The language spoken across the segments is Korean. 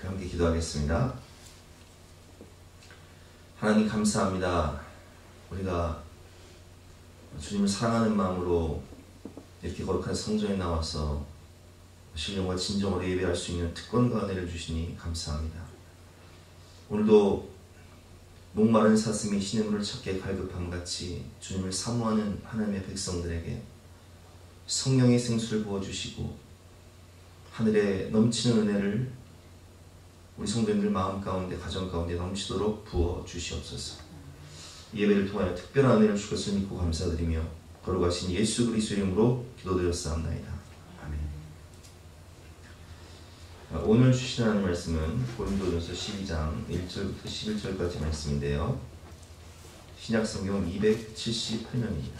함께 기도하겠습니다. 하나님 감사합니다. 우리가 주님을 사랑하는 마음으로 이렇게 거룩한 성전에 나와서 신령과 진정으로 예배할 수 있는 특권과 은혜를 주시니 감사합니다. 오늘도 목마른 사슴이 시냇물을 찾기에 갈급함같이 주님을 사모하는 하나님의 백성들에게 성령의 생수를 부어주시고 하늘에 넘치는 은혜를 우리 성도님들 마음 가운데 가정 가운데 넘치도록 부어주시옵소서. 예배를 통하여 특별한 은혜를 주실 것을 믿고 감사드리며 거룩하신 예수 그리스도 이름으로 기도드렸사옵나이다. 아멘. 오늘 주신 하나님 말씀은 고린도전서 12장 1절부터 11절까지 말씀인데요. 신약성경 278면입니다.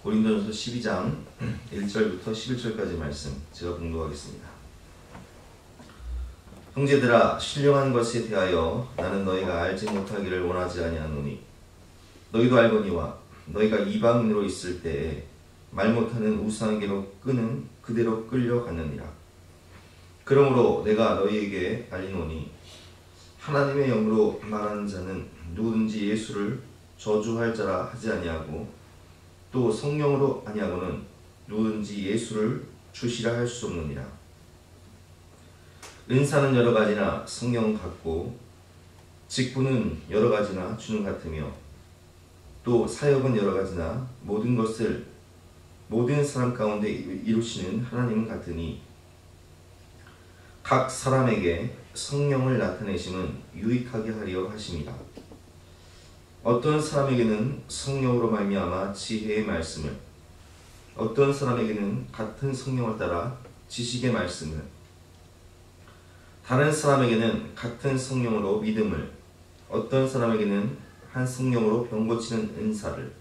고린도전서 12장 1절부터 11절까지 말씀 제가 봉독하겠습니다. 형제들아, 신령한 것에 대하여 나는 너희가 알지 못하기를 원하지 아니하노니 너희도 알거니와 너희가 이방인으로 있을 때에 말 못하는 우상에게로 끄는 그대로 끌려갔느니라. 그러므로 내가 너희에게 알리노니 하나님의 영으로 말하는 자는 누구든지 예수를 저주할 자라 하지 아니하고 또 성령으로 아니하고는 누구든지 예수를 주시라 할 수 없느니라. 은사는 여러 가지나 성령은 같고 직분은 여러 가지나 주는 같으며 또 사역은 여러 가지나 모든 것을 모든 사람 가운데 이루시는 하나님은 같으니 각 사람에게 성령을 나타내심은 유익하게 하려 하심이라. 어떤 사람에게는 성령으로 말미암아 지혜의 말씀을, 어떤 사람에게는 같은 성령을 따라 지식의 말씀을, 다른 사람에게는 같은 성령으로 믿음을, 어떤 사람에게는 한 성령으로 병 고치는 은사를,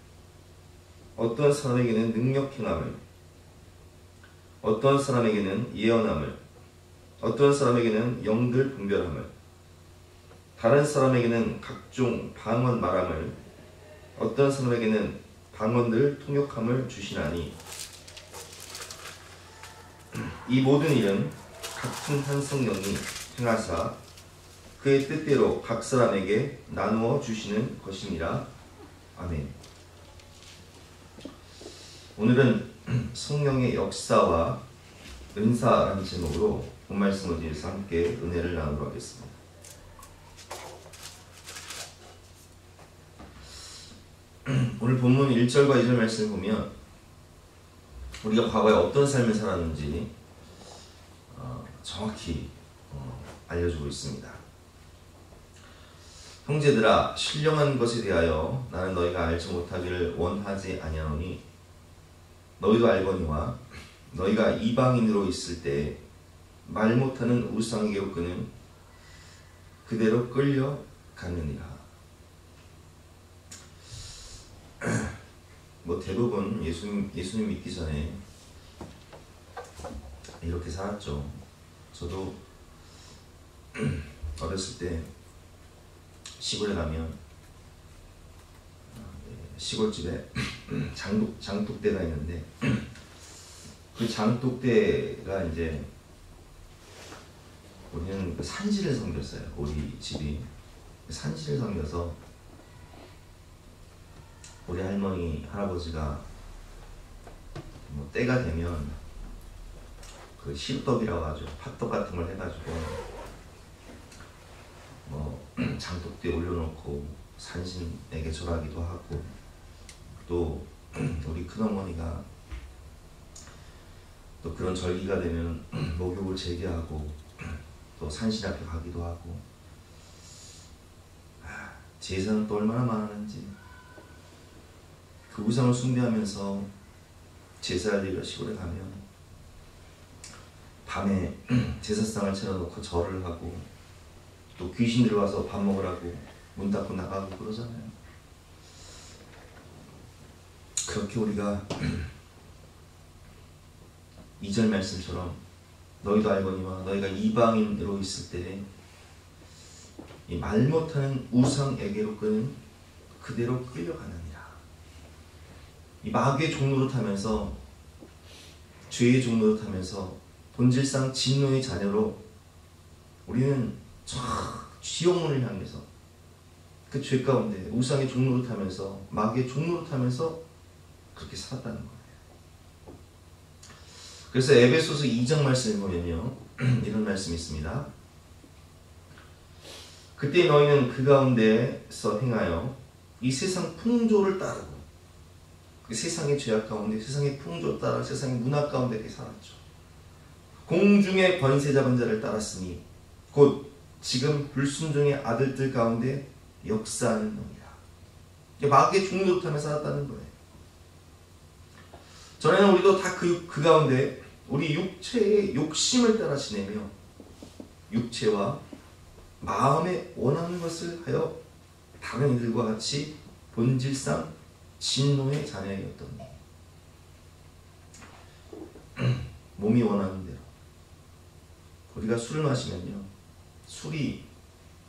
어떤 사람에게는 능력 행함을, 어떤 사람에게는 예언함을, 어떤 사람에게는 영들 분별함을, 다른 사람에게는 각종 방언 말함을, 어떤 사람에게는 방언들 통역함을 주시나니 이 모든 일은 같은 한 성령이 행하사 그의 뜻대로 각 사람에게 나누어 주시는 것입니다. 아멘. 오늘은 성령의 역사와 은사라는 제목으로 본 말씀을 위해서 함께 은혜를 나누도록 하겠습니다. 오늘 본문 1절과 2절 말씀을 보면 우리가 과거에 어떤 삶을 살았는지 정확히 알려주고 있습니다. 형제들아, 신령한 것에 대하여 나는 너희가 알지 못하기를 원하지 아니하노니 너희도 알거니와 너희가 이방인으로 있을 때 말 못하는 우상에게로 끄는 그대로 끌려갔느니라. 대부분 예수님 믿기 전에 이렇게 살았죠. 저도 어렸을 때 시골에 가면 시골집에 장독대가 있는데 그 장독대가 이제 우리는 그 산지를 섬겼어요. 우리 집이 산지를 섬겨서 우리 할머니 할아버지가 때가 되면 그 시루떡이라고 하죠. 팥떡 같은 걸 해가지고 장독대에 올려놓고 산신에게 절하기도 하고, 또 우리 큰어머니가 또 그런 절기가 되면 목욕을 재개하고 또 산신 앞에 가기도 하고, 제사는 또 얼마나 많았는지. 그 우상을 숭배하면서 제사를 드리러 시골에 가면 밤에 제사상을 차려놓고 절을 하고 또 귀신 들어와서 밥 먹으라고 문 닫고 나가고 그러잖아요. 그렇게 우리가 2절 말씀처럼 너희도 알거니와 너희가 이방인으로 있을 때 이 말 못하는 우상에게로 끄는 그대로 끌려가느니라. 이 마귀의 종로를 타면서, 죄의 종로를 타면서 본질상 진노의 자녀로 우리는 저 지옥문을 향해서 그 죄 가운데 우상의 종로를 타면서 마귀의 종로를 타면서 그렇게 살았다는 거예요. 그래서 에베소서 2장 말씀을 보면요, 이런 말씀이 있습니다. 그때 너희는 그 가운데서 행하여 이 세상 풍조를 따르고, 그 세상의 죄악 가운데 세상의 풍조 따라 세상의 문화 가운데 살았죠. 공중의 권세 잡은 자를 따랐으니 곧 지금 불순종의 아들들 가운데 역사하는 놈이라. 마귀의 종로를 타며 살았다는 거예요. 전에는 우리도 다 그 가운데 우리 육체의 욕심을 따라 지내며 육체와 마음에 원하는 것을 하여 다른 이들과 같이 본질상 진노의 자녀이었더니 몸이 원하는 대로. 우리가 술을 마시면요, 술이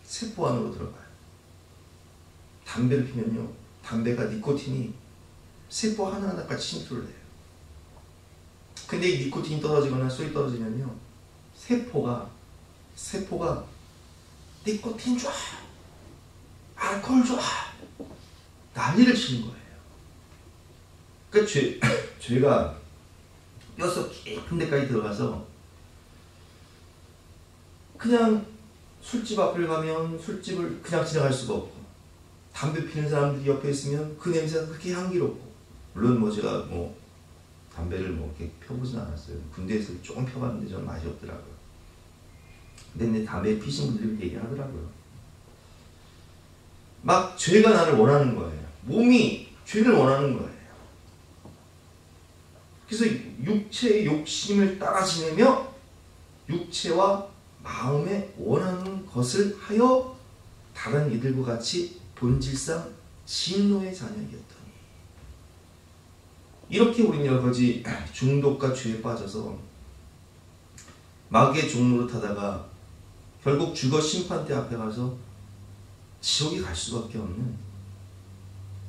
세포 안으로 들어가요. 담배를 피면요, 담배가 니코틴이 세포 하나하나까지 침투를 해요. 근데 이 니코틴이 떨어지거나 술이 떨어지면요, 세포가 니코틴 좋아, 알코올 좋아, 난리를 치는 거예요. 그러니까 죄가 뼈속 깊은 데까지 들어가서 그냥 술집 앞을 가면 술집을 그냥 지나갈 수가 없고, 담배 피는 사람들이 옆에 있으면 그 냄새가 그렇게 향기롭고, 물론 제가 담배를 이렇게 펴보진 않았어요. 군대에서 조금 펴봤는데 저는 맛이 없더라고요. 근데 담배 피신 분들이 얘기하더라고요. 막 죄가 나를 원하는 거예요. 몸이 죄를 원하는 거예요. 그래서 육체의 욕심을 따라 지내며 육체와 마음에 원하는 것을 하여 다른 이들과 같이 본질상 진노의 자녀이었더니, 이렇게 우리는 여러 가지 중독과 죄에 빠져서 마귀의 종로를 타다가 결국 죽어 심판대 앞에 가서 지옥에 갈 수밖에 없는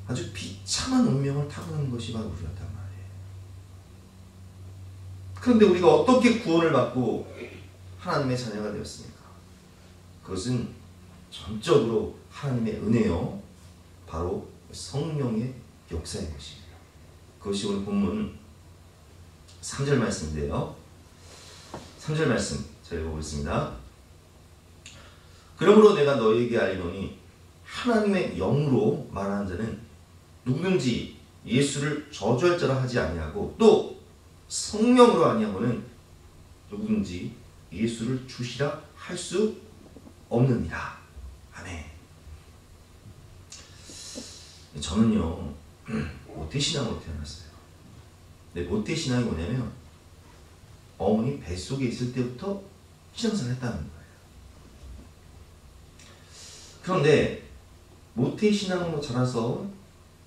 아주 비참한 운명을 타고난 것이 바로 우리였단 말이에요. 그런데 우리가 어떻게 구원을 받고 하나님의 자녀가 되었습니까? 그것은 전적으로 하나님의 은혜요, 바로 성령의 역사인 것입니다. 그것이 오늘 본문 3절 말씀인데요, 3절 말씀 잘 읽어보겠습니다. 그러므로 내가 너희에게 알리노니 하나님의 영으로 말하는 자는 누구든지 예수를 저주할 자라 하지 아니하고, 또 성령으로 아니하고는 누구든지 예수를 주시라 할 수 없느니라. 아멘. 저는요, 모태신앙으로 태어났어요. 근데 모태신앙이 뭐냐면 어머니 뱃속에 있을 때부터 신앙생활을 했다는 거예요. 그런데 모태신앙으로 자라서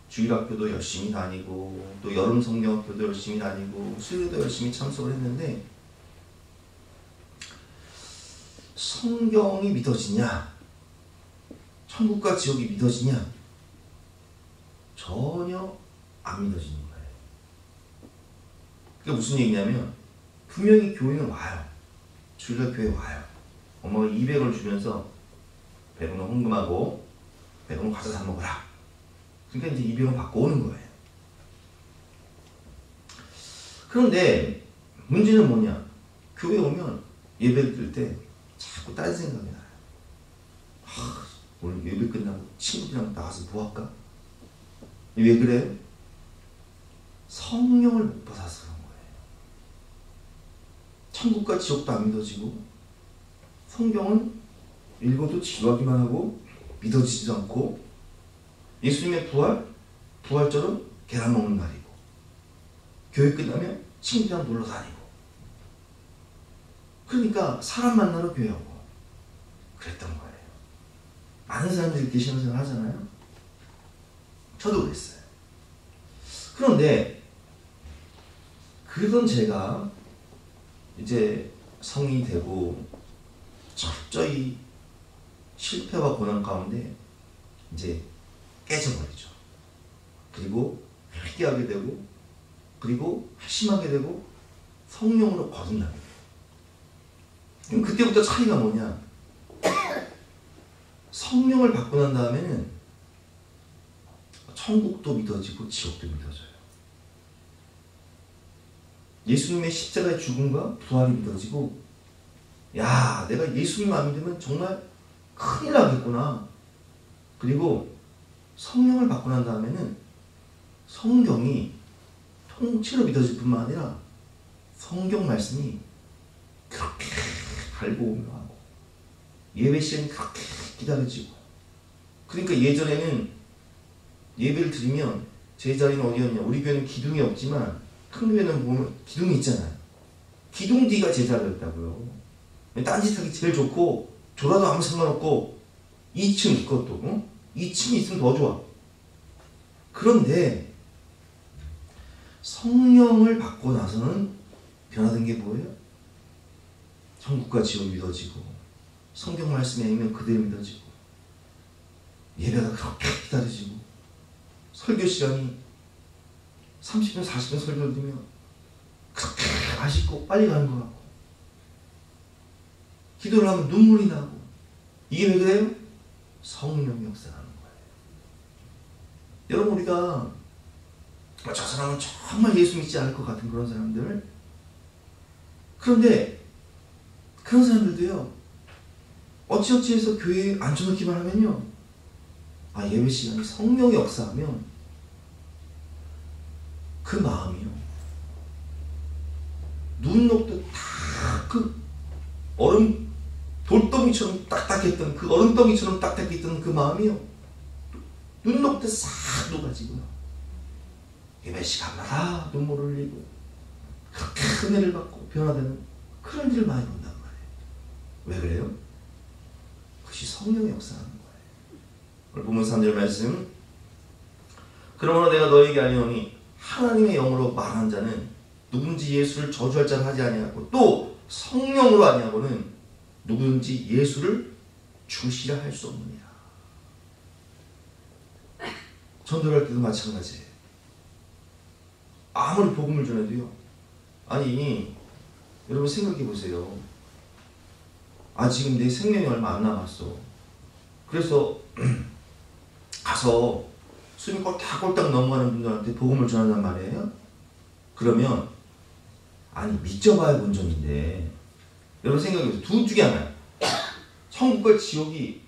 주일학교도 열심히 다니고, 또 여름 성경학교도 열심히 다니고, 수요일도 열심히 참석을 했는데 성경이 믿어지냐, 천국과 지옥이 믿어지냐, 전혀 안 믿어지는 거예요. 그게 무슨 얘기냐면, 분명히 교회는 와요. 주일날 교회 와요. 엄마가 200을 주면서 배고는 헌금하고 배고는 과자 사 먹어라. 그러니까 이제 200원 받고 오는 거예요. 그런데 문제는 뭐냐? 교회 오면 예배 드릴 때 자꾸 딴 생각이 나요. 오늘 예배 끝나고 친구들이랑 나가서 뭐 할까? 왜 그래요? 성령을 못 받아서 그런 거예요. 천국과 지옥도 안 믿어지고, 성경은 읽어도 지루하기만 하고 믿어지지도 않고, 예수님의 부활절은 계란 먹는 날이고, 교회 끝나면 친구들이랑 놀러 다니고, 그러니까 사람 만나러 교회 오고 그랬던 거예요. 많은 사람들이 이렇게 신앙생활 하잖아요. 저도 그랬어요. 그런데 그러던 제가 이제 성인이 되고 철저히 실패와 고난 가운데 이제 깨져버리죠. 그리고 회개하게 되고, 그리고 회심하게 되고, 성령으로 거듭나게 돼요. 그럼 그때부터 차이가 뭐냐? 성령을 받고 난 다음에는 천국도 믿어지고 지옥도 믿어져요. 예수님의 십자가의 죽음과 부활이 믿어지고, 야, 내가 예수님 안 믿으면 정말 큰일 나겠구나. 그리고 성령을 받고 난 다음에는 성경이 통째로 믿어질 뿐만 아니라 성경 말씀이 그렇게 갈고오묘하고 예배 시간이 그렇게 기다려지고. 그러니까 예전에는 예배를 드리면 제 자리는 어디였냐, 우리 교회는 기둥이 없지만 큰 교회는 보면 기둥이 있잖아요. 기둥 뒤가 제 자리였다고요. 딴짓하기 제일 좋고, 졸아도 아무 상관없고, 2층, 그것도 2층이 있으면 더 좋아. 그런데 성령을 받고 나서는 변화된 게 뭐예요? 천국과 지옥이 믿어지고, 성경 말씀에 있는 그대로 믿어지고, 예배가 그렇게 기다려지고, 설교 시간이 30분 40분 설교를 들으면 그렇게 맛있고 빨리 가는 것 같고, 기도를 하면 눈물이 나고. 이게 왜 그래요? 성령이 역사하는 거예요. 여러분, 우리가 저 사람은 정말 예수 믿지 않을 것 같은 그런 사람들, 그런데 그런 사람들도요, 어찌어찌해서 교회에 앉혀놓기만 하면요, 예배 시간에 성령이 역사하면 그 마음이요, 눈 녹듯 다 그 얼음 돌덩이처럼 딱딱했던, 그 얼음덩이처럼 딱딱했던 그 마음이요, 눈 녹듯 싹 녹아지고요, 예배 시간마다 눈물을 흘리고 그렇게 은혜를 받고 변화되는 그런 일을 많이 본단 말이에요. 왜 그래요? 그것이 성령의 역사하는 거예요. 오늘 본문 3절 말씀, 그러므로 내가 너에게 알리노니 하나님의 영으로 말하는 자는 누구든지 예수를 저주할 자를 하지 아니하고, 또 성령으로 아니하고는 누구든지 예수를 주시라 할 수 없느니라. 전도할 때도 마찬가지예요. 아무리 복음을 전해도요, 아니 여러분 생각해 보세요. 지금 내 생명이 얼마 안 남았어. 그래서 가서 숨이 꼴딱꼴딱 넘어가는 분들한테 복음을 전한단 말이에요. 그러면 믿져봐야 본전인데, 여러분 생각해보세요. 둘 중에 하나야. 천국과 지옥이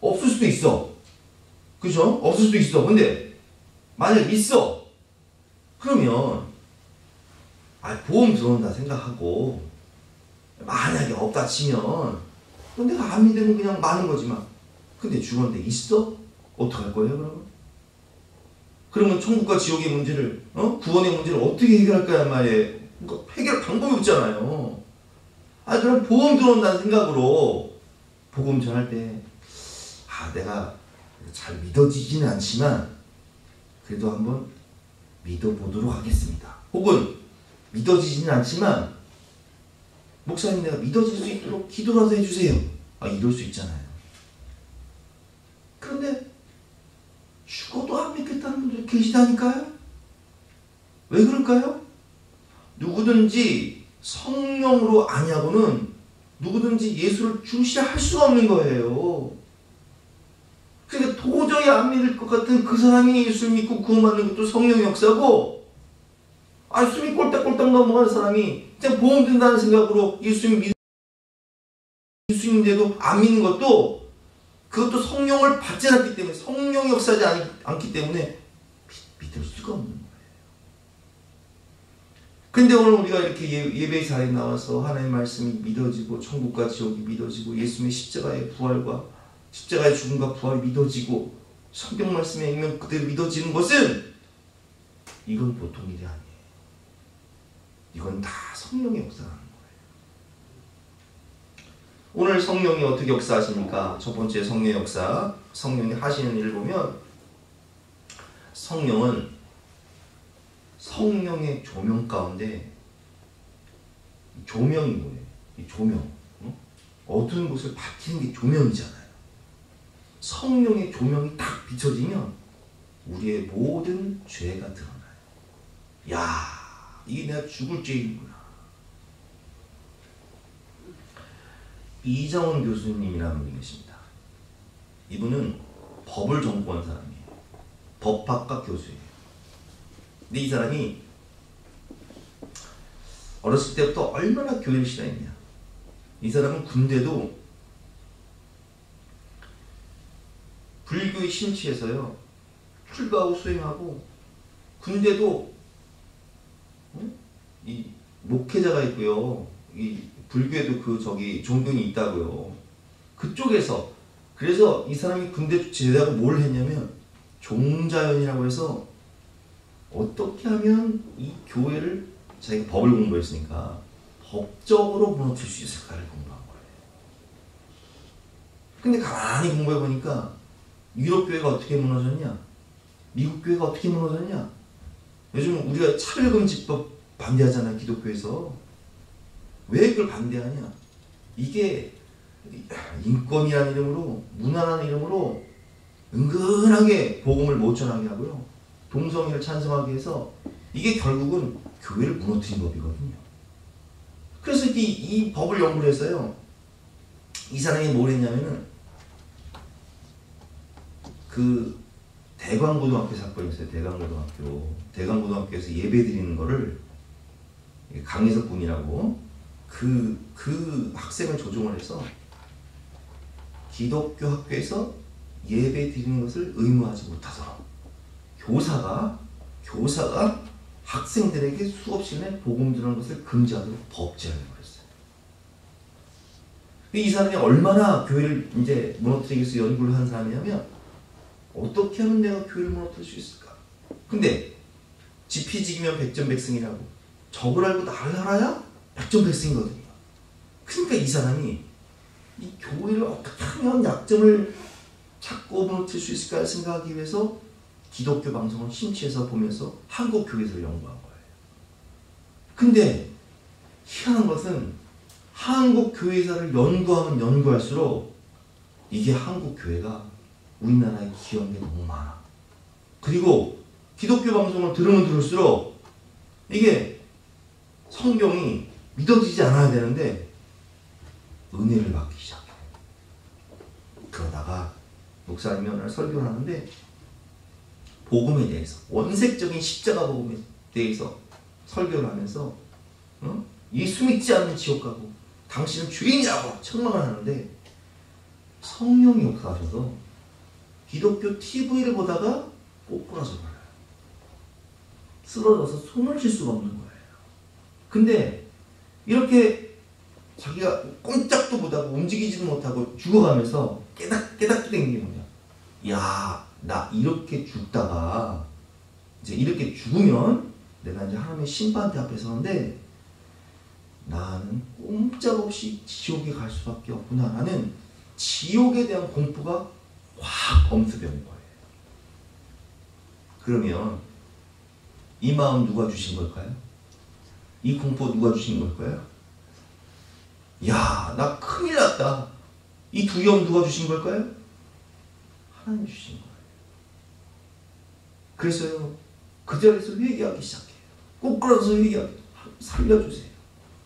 없을 수도 있어. 그죠? 없을 수도 있어. 근데 만약 있어, 그러면 보험 들어온다 생각하고, 만약에 없다 치면 내가 안 믿으면 그냥 마는 거지만, 근데 죽었는데 있어? 어떡할 거예요 그러면? 그러면 천국과 지옥의 문제를, 구원의 문제를 어떻게 해결할 거란 말이에요? 그러니까 해결 방법이 없잖아요. 그럼 보험 들어온다는 생각으로 복음 전할 때, 내가 잘 믿어지지는 않지만 그래도 한번 믿어보도록 하겠습니다. 혹은 믿어지지는 않지만 목사님, 내가 믿어질 수 있도록 기도라도 해주세요. 이럴 수 있잖아요. 그런데 죽어도 안 믿겠다는 분들이 계시다니까요. 왜 그럴까요? 누구든지 성령으로 아니하고는 누구든지 예수를 주시라 할 수가 없는 거예요. 그러니까 도저히 안 믿을 것 같은 그 사람이 예수를 믿고 구원받는 것도 성령의 역사고, 숨이 꼴딱꼴딱 넘어가는 사람이 그냥 보험 든다는 생각으로 예수님 믿을 수 있는데도 안 믿는 것도, 그것도 성령을 받지 않기 때문에, 성령이 역사하지 않기 때문에 믿을 수가 없는 거예요. 근데 오늘 우리가 이렇게 예배 자리에 나와서 하나님의 말씀이 믿어지고, 천국과 지옥이 믿어지고, 예수님의 십자가의 부활과 십자가의 죽음과 부활이 믿어지고, 성경 말씀에 있는 그대로 믿어지는 것은, 이건 보통 일이 아니에요. 이건 다 성령의 역사라는 거예요. 오늘 성령이 어떻게 역사하십니까? 첫 번째 성령의 역사, 성령이 하시는 일을 보면, 성령은 성령의 조명 가운데, 조명이 뭐예요? 이 조명, 어두운 곳을 밝히는 게 조명이잖아요. 성령의 조명이 딱 비춰지면 우리의 모든 죄가 드러나요. 이게 내가 죽을 죄이구나. 이정훈 교수님이라는 분이 계십니다. 이분은 법을 전공한 사람이에요. 법학과 교수예요. 근데 이 사람이 어렸을 때부터 얼마나 교회를 싫어했냐. 이 사람은 군대도 불교의 심취해서요, 출가하고 수행하고, 군대도 이 목회자가 있고요, 이 불교에도 그 저기 종교인이 있다고요. 그쪽에서, 그래서 이 사람이 군대 제대하고 뭘 했냐면 종자연이라고 해서 어떻게 하면 이 교회를, 자기가 법을 공부했으니까 법적으로 무너뜨릴 수 있을까를 공부한 거예요. 근데 가만히 공부해 보니까 유럽 교회가 어떻게 무너졌냐, 미국 교회가 어떻게 무너졌냐. 요즘 우리가 차별금지법 반대하잖아요, 기독교에서. 왜 그걸 반대하냐. 이게 인권이라는 이름으로, 문화라는 이름으로 은근하게 복음을 못 전하게 하고요, 동성애를 찬성하게 해서 이게 결국은 교회를 무너뜨린 법이거든요. 그래서 이 법을 연구를 해서요, 이 사람이 뭘 했냐면은 그 대광고등학교 사건이 있어요. 대광고등학교에서 예배 드리는 거를 강혜석 군이라고 그 학생을 조종을 해서 기독교 학교에서 예배 드리는 것을 의무하지 못하도록 교사가 학생들에게 수업 시간에 복음 전하는 것을 금지하도록 법제를 해버렸어요. 이 사람이 얼마나 교회를 이제 무너뜨리기 위해서 연구를 한 사람이냐면, 어떻게 하면 내가 교회를 무너뜨릴 수 있을까? 근데 지피지기면 백전백승이라고, 적을 알고 나를 알아야 백전백승이거든요. 그러니까 이 사람이 이 교회를 어떻게 하면 약점을 찾고 무너뜨릴 수 있을까 생각하기 위해서 기독교 방송을 심취해서 보면서 한국 교회에서 연구한 거예요. 근데 희한한 것은 한국 교회사를 연구하면 연구할수록 이게 한국 교회가 우리나라에 기여한 게 너무 많아. 그리고 기독교 방송을 들으면 들을수록 이게 성경이 믿어지지 않아야 되는데 은혜를 받기 시작해. 그러다가 목사님이 오늘 설교를 하는데 복음에 대해서, 원색적인 십자가 복음에 대해서 설교를 하면서 예수 믿지 않는 지옥 가고 당신은 주인이라고 책망을 하는데, 성령이 역사하셔서 기독교 TV를 보다가 꼬꾸라져 버려요. 쓰러져서 손을 쉴 수가 없는 거예요. 근데 이렇게 자기가 꼼짝도 못하고 움직이지도 못하고 죽어가면서 깨닫게 된 게 뭐냐. 야, 나 이렇게 죽다가 이제 이렇게 죽으면 내가 이제 하나님의 심판대 앞에 서는데 나는 꼼짝없이 지옥에 갈 수밖에 없구나 라는 지옥에 대한 공포가 확 엄습되는 거예요. 그러면 이 마음 누가 주신 걸까요? 이 공포 누가 주신 걸까요? 야, 나 큰일 났다. 이 두려움 누가 주신 걸까요? 하나님 주신 거예요. 그래서요, 그 자리에서 회개하기 시작해요. 꼬꾸라져서 회개하기. 살려주세요.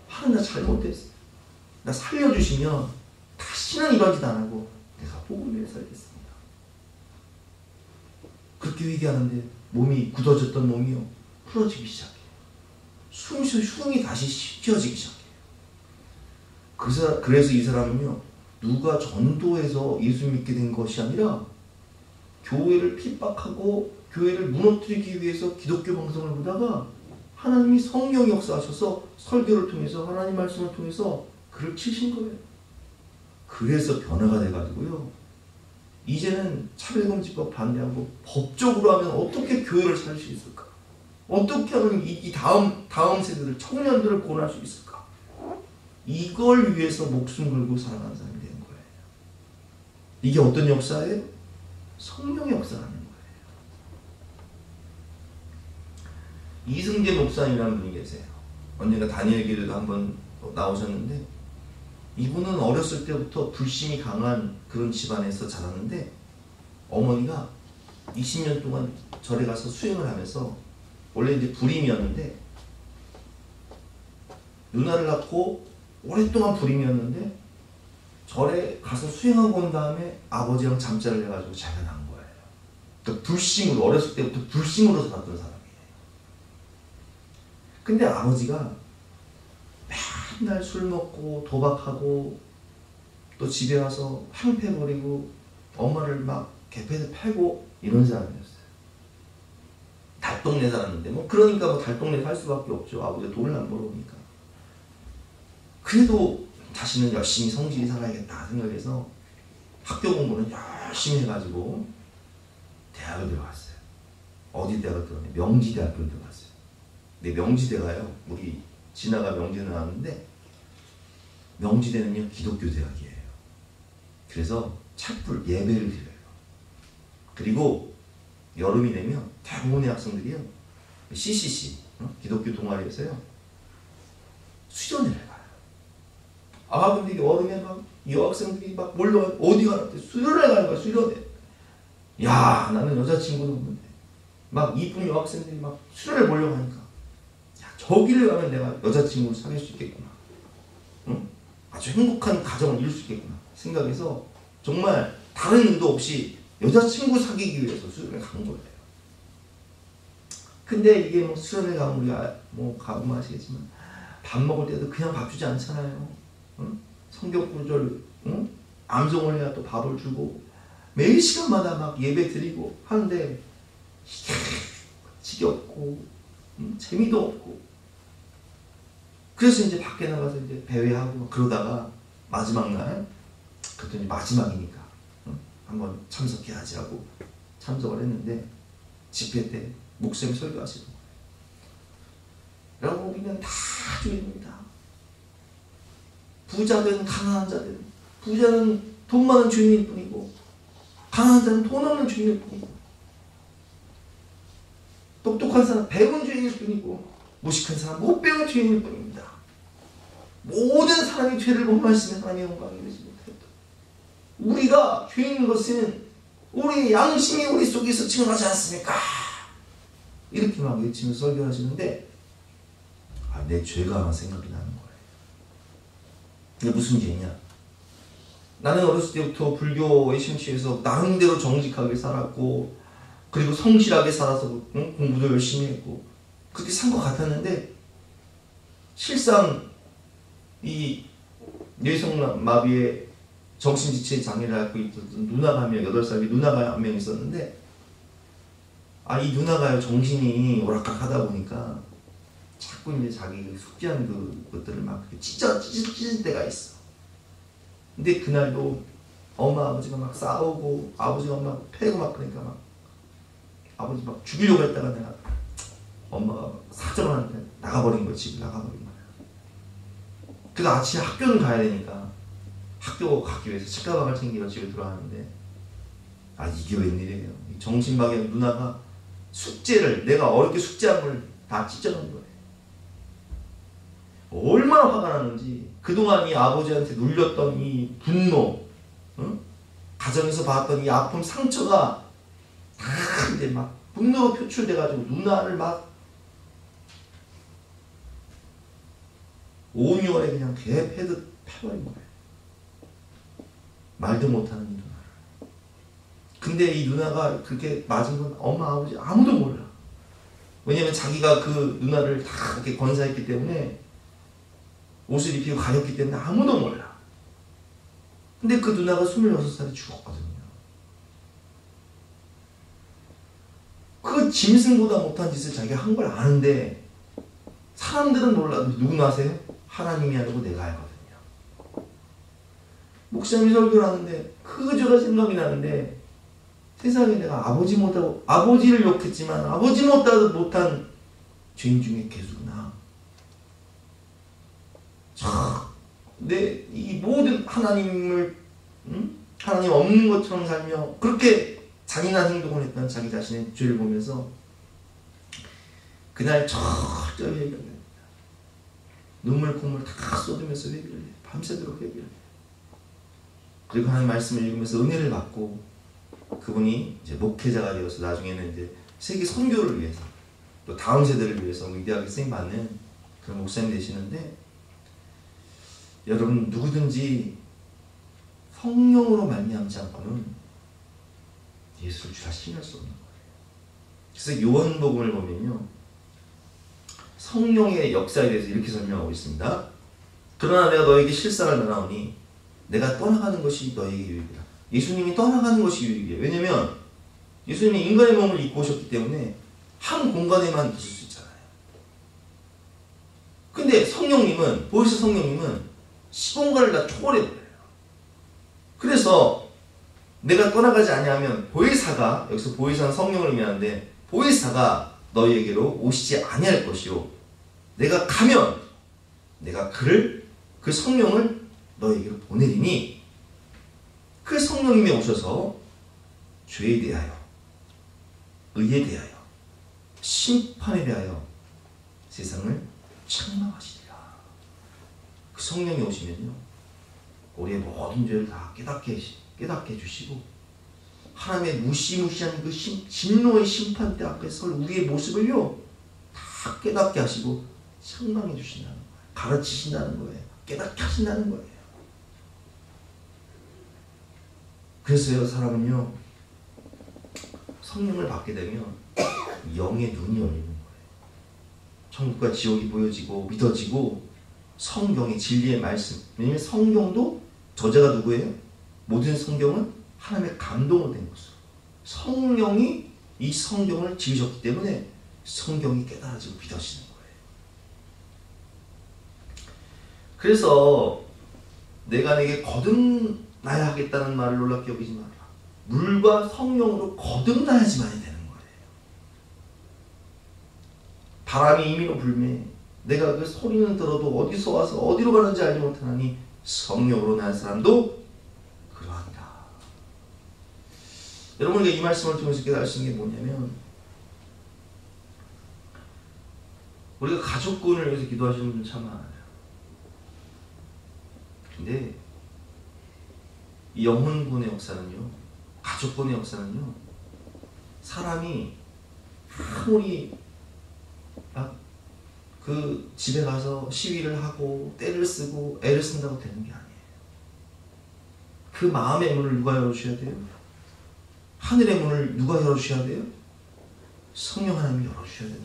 하나님, 나 잘못했어. 나 살려주시면 다시는 이런 짓 안 하고 내가 복음을 위해 살겠습니다. 그렇게 회개하는데 몸이 굳어졌던 몸이요, 풀어지기 시작해요. 숨이 다시 쉬어지기 시작해요. 그래서 이 사람은요, 누가 전도해서 예수 믿게 된 것이 아니라 교회를 핍박하고 교회를 무너뜨리기 위해서 기독교 방송을 보다가 하나님이 성령 역사하셔서 설교를 통해서, 하나님 말씀을 통해서 그를 치신 거예요. 그래서 변화가 돼가지고요, 이제는 차별금지법 반대하고 법적으로 하면 어떻게 교회를 살 수 있을까? 어떻게 하면 이 다음 세대들, 청년들을 구원할 수 있을까? 이걸 위해서 목숨 걸고 살아가는 사람이 되는 거예요. 이게 어떤 역사예요? 성령의 역사라는 거예요. 이승재 목사님이라는 분이 계세요. 언젠가 다니엘 기도도 한번 나오셨는데, 이분은 어렸을 때부터 불신이 강한 그런 집안에서 자랐는데, 어머니가 20년 동안 절에 가서 수행을 하면서, 원래 이제 불임이었는데, 누나를 낳고 오랫동안 불임이었는데 절에 가서 수행하고 온 다음에 아버지랑 잠자를 해가지고 자기가 난 거예요. 그러니까 불심으로, 어렸을 때부터 불심으로 살았던 사람이에요. 근데 아버지가 맨날 술 먹고 도박하고 또 집에 와서 황폐 버리고 엄마를 막 개패에서 패고 이런 사람이었어요. 달동네 살았는데 그러니까 달동네 살 수밖에 없죠. 아버지가 돈을 안 벌어오니까. 그래도 자신은 열심히 성실히 살아야겠다 생각해서 학교 공부는 열심히 해가지고 대학을 들어갔어요. 어디 대학을 들어갔냐? 명지대학교를 들어갔어요. 근데 명지대가요, 우리 진아가 명지대 나왔는데 명지대는요 기독교 대학이에요. 그래서 촛불 예배를 드려요. 그리고 여름이 되면 대부분의 학생들이요 CCC 기독교 동아리에서요 수련회를 가요. 근데 여름에 막 여학생들이 막 몰려 어디 가는데 수련회 가는 거야. 수련회. 야, 나는 여자친구도 없는데 막 이쁜 여학생들이 막 수련회 몰려가니까 야, 저기를 가면 내가 여자친구를 사귈 수 있겠구나. 응? 아주 행복한 가정을 이룰 수 있겠구나 생각해서 정말 다른 의도 없이 여자친구 사귀기 위해서 수련회 간 거예요. 근데 이게 수련회 가면 우리가 가보면 아시겠지만 밥 먹을 때도 그냥 밥 주지 않잖아요. 응? 성경 구절, 응? 암송을 해야 또 밥을 주고 매일 시간마다 막 예배 드리고 하는데 지겹고 재미도 없고 그래서 이제 밖에 나가서 이제 배회하고 그러다가 마지막 날 그랬더니 마지막이니까 한번 참석해야지 하고 참석을 했는데 집회 때 목사님 설교하시는 거예요. 여러분 우리는 다 주인입니다. 부자든 가난한 자든 부자는 돈 많은 주인일 뿐이고 가난한 자는 돈 없는 주인일 뿐이고 똑똑한 사람 배운 주인일 뿐이고 무식한 사람 못 배운 주인일 뿐입니다. 모든 사람이 죄를 범하시면 하나님의 영광이 되지 못했다. 우리가 죄인인 것은 우리 양심이 우리 속에서 증언하지 않습니까? 이렇게 막 외치면서 설교하시는데 내 죄가 하나 생각이 나는 거예요. 이게 무슨 죄냐? 나는 어렸을 때부터 불교에 심취해서 나름대로 정직하게 살았고 그리고 성실하게 살아서 공부도 열심히 했고 그렇게 산 것 같았는데 실상 이 뇌성마비의 정신지체 장애를 갖고 있었던 누나가 한 명, 8살의 누나가 한 명 있었는데 이 누나가요 정신이 오락가락하다 보니까 자꾸 이제 자기 숙제한 그것들을 막 찢을 때가 있어. 근데 그날도 엄마 아버지가 막 싸우고 아버지가 막 패고 막 그러니까 막 아버지 막 죽이려고 했다가 내가 엄마가 사정을 하는데 나가버린 거야. 집에 나가버린 거야. 그래서 아침에 학교를 가야 되니까 학교 가기 위해서 책가방을 챙기러 집에 들어왔는데 이게 웬일이에요. 정신박약 누나가 숙제를 내가 어렵게 숙제한 걸 다 찢어놓은 거예요. 얼마나 화가 나는지 그동안 이 아버지한테 눌렸던 이 분노, 응? 가정에서 봤던 이 아픔 상처가 다 이제 막 분노로 표출돼가지고 누나를 막 온유월에 그냥 개 패듯 패버린 거예요. 말도 못하는 이 누나를. 근데 이 누나가 그렇게 맞은 건 엄마 아버지 아무도 몰라. 왜냐면 자기가 그 누나를 다 이렇게 건사했기 때문에 옷을 입히고 가렸기 때문에 아무도 몰라. 근데 그 누나가 26살에 죽었거든요. 그 짐승보다 못한 짓을 자기가 한 걸 아는데 사람들은 몰라도 누구 아세요? 하나님이 하고 내가 알거든요. 목사님이 설교를 하는데 그 죄가 생각이 나는데 세상에 내가 아버지 못하고 아버지를 욕했지만 아버지 못한 죄인 중에 개수구나. 내 이 모든 하나님을 하나님 없는 것처럼 살며 그렇게 잔인한 행동을 했던 자기 자신의 죄를 보면서 그날 철저히 회개를 합니다. 눈물 콧물 다 쏟으면서 회개를 해요. 밤새도록 회개를 해요. 그리고 하나님 말씀을 읽으면서 은혜를 받고 그분이 이제 목회자가 되어서 나중에는 이제 세계 선교를 위해서 또 다음 세대를 위해서 위대하게 쓰임 받는 그런 목사님 되시는데 여러분 누구든지 성령으로 말미암지 않고는 예수를 주라 신할 수 없는 거예요. 그래서 요한복음을 보면요, 성령의 역사에 대해서 이렇게 설명하고 있습니다. 그러나 내가 너에게 실상을 말하오니 내가 떠나가는 것이 너에게 유익이다. 예수님이 떠나가는 것이 유익이에요. 왜냐면 예수님이 인간의 몸을 입고 오셨기 때문에 한 공간에만 있을 수 있잖아요. 근데 성령님은, 보혜사 성령님은 시공간을 다 초월해버려요. 그래서 내가 떠나가지 아니하면 보혜사가, 여기서 보혜사는 성령을 의미하는데, 보혜사가 너희에게로 오시지 아니할 것이요, 내가 가면 내가 그 성령을 너희에게로 보내리니, 그 성령님이 오셔서 죄에 대하여, 의에 대하여, 심판에 대하여 세상을 책망하시리라. 그 성령이 오시면요, 우리의 모든 죄를 다 깨닫게 해주시고, 하나님의 무시무시한 그 진노의 심판대 앞에 설 우리의 모습을요, 다 깨닫게 하시고 책망해 주신다는 거예요. 가르치신다는 거예요. 깨닫게 하신다는 거예요. 그래서요, 사람은요, 성령을 받게 되면 영의 눈이 열리는 거예요. 천국과 지옥이 보여지고 믿어지고, 성경의 진리의 말씀, 왜냐하면 성경도 저자가 누구예요? 모든 성경은 하나님의 감동으로 된 것으로, 성령이 이 성경을 지으셨기 때문에 성경이 깨달아지고 믿어지는 거예요. 그래서 내가 내게 거듭나야 하겠다는 말을 놀랍게 여기지 마라. 물과 성령으로 거듭나야지만이 되는 거예요. 바람이 이미로 불매, 내가 그 소리는 들어도 어디서 와서 어디로 가는지 알지 못하나니 성령으로 난 사람도 그러한다. 여러분, 이 말씀을 통해서 깨달을 수 있는 게 뭐냐면, 우리가 가족군을 위해서 기도하시는 분 참 많아요. 근데 이 영혼군의 역사는요, 가족군의 역사는요, 사람이 아무리 그 집에 가서 시위를 하고 때를 쓰고 애를 쓴다고 되는 게 아니에요. 그 마음의 문을 누가 열어주셔야 돼요? 하늘의 문을 누가 열어주셔야 돼요? 성령 하나님이 열어주셔야 되는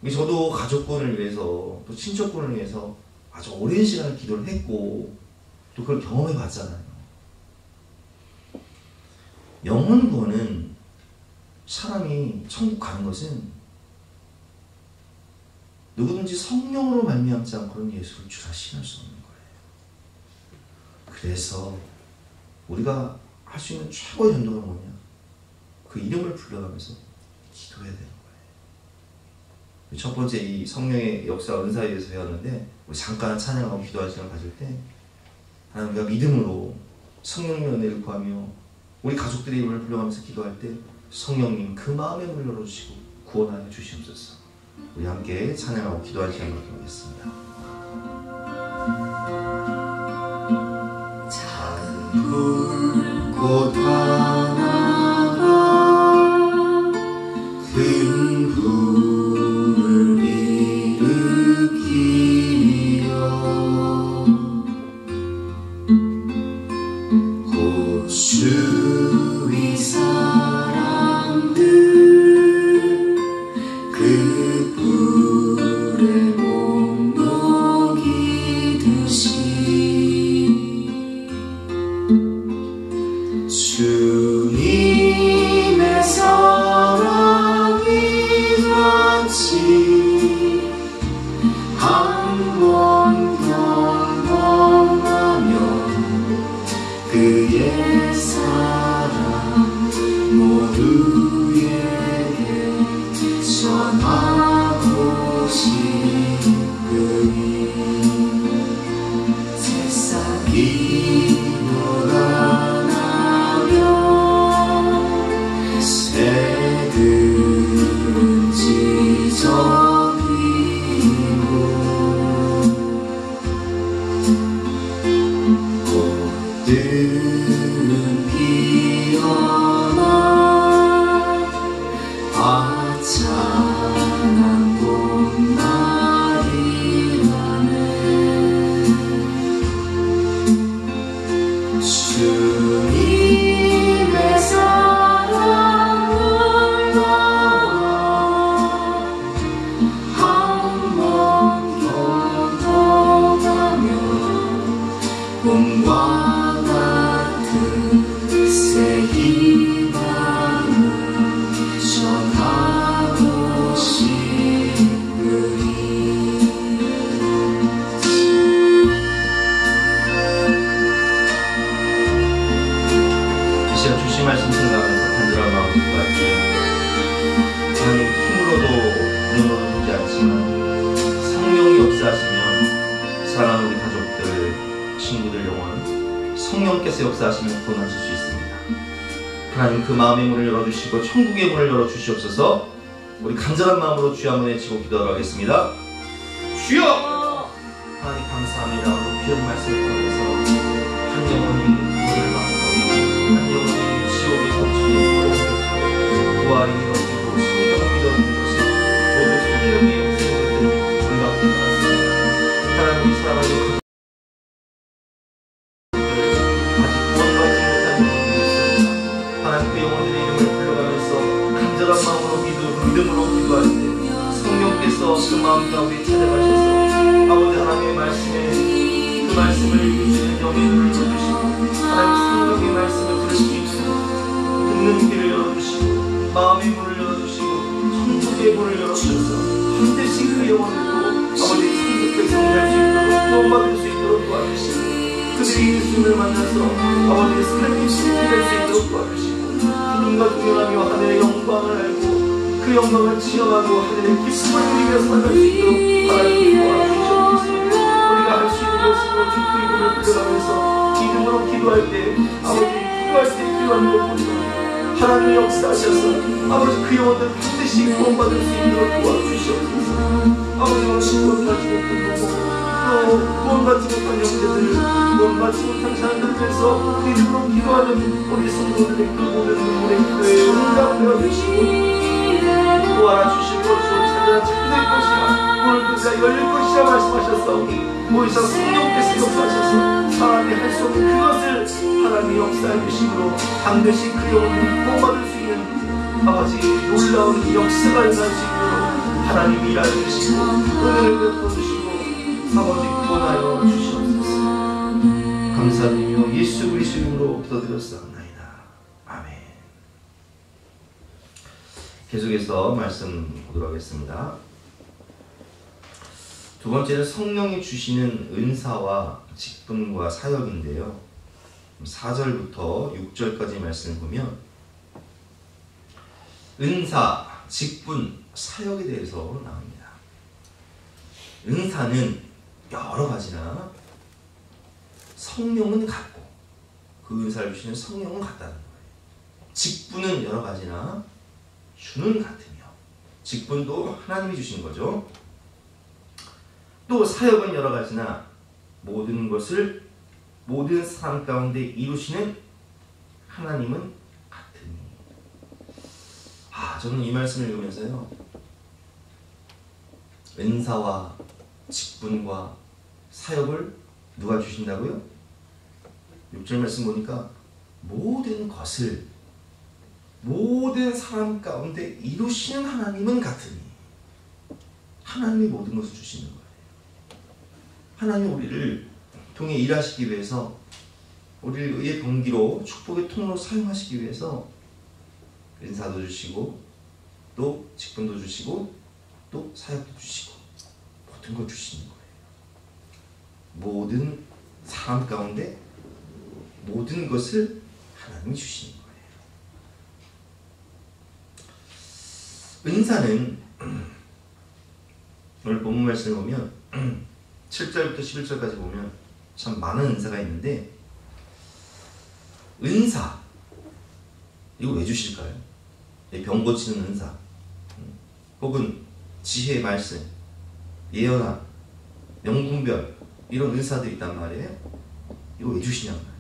거예요. 저도 가족군을 위해서, 또 친척군을 위해서 아주 오랜 시간을 기도를 했고, 또 그걸 경험해 봤잖아요. 영혼구원은, 사람이 천국 가는 것은 누구든지 성령으로 말미암지 않고는 예수를 주라 신할 수 없는 거예요. 그래서 우리가 할 수 있는 최고의 전도가 뭐냐? 그 이름을 불러가면서 기도해야 되는 거예요. 첫 번째, 이 성령의 역사, 은사에 대해서 배웠는데, 우리 잠깐 찬양하고 기도할 시간을 가질 때, 하나님, 우리가 믿음으로 성령님의 은혜를 구하며 우리 가족들의 이름을 불러가면서 기도할 때, 성령님 그 마음의 문을 열어주시고 구원하여 주시옵소서. 우리 함께 찬양하고 기도할 시간을 갖도록 하겠습니다. 작은 불꽃 하나가 큰 불을 일으키며 곧 주위 사람들 그 불에 못 녹이듯이 주님의 사랑이 같이 한 번 경험하면 그의 사랑 모두에게 전하고 싶으니 새싹이 돋아나며 새들은 찢어지고 꽃들은 피어나 찬양 봄날이라네. 봄과 같은 새 희망을 전하고 싶으니 이 시간 주신 말씀 생각하면서 간절한 마음을 기도할게요. 하나님 힘으로도 능으로도 되지 않지만 성령이 역사하시면 사랑하는 우리 가족들, 친구들 영혼 성령께서 역사하시면 구원하실 수 있습니다. 하나님 그 마음의 문을 열어주시고 천국의 문을 열어주시옵소서. 우리 간절한 마음으로 주여 한번 외치고 기도하러 하겠습니다. 주여! 하나님 감사합니다. 높이는 말씀을 통해서 한 영혼이 구원을 받고 한 영혼이 지옥의 거치고 부활이 이루어지고 성경이 이루어지는 것이 모두 성령의 역사를 불가분히 받았습니다. 하나님 이 사랑하는 마음으로 믿음으로 기도할 때 성령께서 그 마음 가운데 찾아가셔서 아버지 하나님의 말씀에 그 말씀을 읽으시는 영의 눈을 열어주시고 하나님 성령의 말씀을 들을 수 있는 듣는 귀를 열어주시고 마음의 문을 열어주시고 천국의 문을 열어주셔서 반드시 그 영혼들로 아버지 천국 백성이 될 수 있도록 구원받을 수 있도록 도와주시고 그들이 예수님을 만나서 아버지의 삶이 승리될 수 있도록 도와주시고 주님과 동행하며 하늘의 영광을 알고 그 영광을 지어가고 하늘의 기쁨을 누리며 살아갈 수 있도록 하나님 도와주시옵소서. 우리가 할 수 있는 것으로 주 그 이름을 불러가면서 믿음으로 기도할 때 아버지 기도할 때 필요한 것뿐이요 하나님의 역사하셔서 아버지 그 영혼들 반드시 구원받을 수 있도록 도와주시옵소서. 아버지 오늘 구원받지 못한 또 구원받지 못한 형제들 구원받지 못한 자녀들 위해서 믿음으로 기도하는 우리 성도들의 그 모든 눈물의 기도에 응답되어 주시고 또 알아주실 것이요 찾아 찾을 것이라 오늘 그가 열릴 것이라 말씀하셨사오니 더 이상 성령께서 역사하셔서 사람이 할 수 없는 그것을 하나님이 역사해 주심으로 반드시 그 영혼을 구원받을 수 있는 아버지 놀라운 역사가 일어날 수 있도록 하나님이 일하여 주시고 은혜를 베풀어 주시고 아버지 구원하여 주시옵소서. 감사드리며 예수 그리스도 이름으로 기도드렸사옵나이다. 아멘. 계속해서 말씀 보도록 하겠습니다. 두 번째는 성령이 주시는 은사와 직분과 사역인데요. 4절부터 6절까지 말씀을 보면 은사, 직분, 사역에 대해서 나옵니다. 은사는 여러 가지나 성령은 같고 그 은사를 주시는 성령은 같다는 거예요. 직분은 여러 가지나 주는 같으며 직분도 하나님이 주신 거죠. 또 사역은 여러 가지나 모든 것을 모든 사람 가운데 이루시는 하나님은 같으니. 저는 이 말씀을 읽으면서요 은사와 직분과 사역을 누가 주신다고요? 6절 말씀 보니까 모든 것을 모든 사람 가운데 이루시는 하나님은 같으니 하나님이 모든 것을 주시는 거예요. 하나님 우리를 통해 일하시기 위해서 우리를 의의 동기로 축복의 통로로 사용하시기 위해서 은사도 주시고 또 직분도 주시고 또 사역도 주시고 모든 걸 주시는 거예요. 모든 사람 가운데 모든 것을 하나님이 주시는 거예요. 은사는 오늘 본문 말씀을 보면 7절부터 11절까지 보면 참 많은 은사가 있는데 은사 이거 왜 주실까요? 병 고치는 은사 혹은 지혜의 말씀, 예언함, 명분별 이런 은사들이 있단 말이에요. 이거 왜 주시냔 말이에요.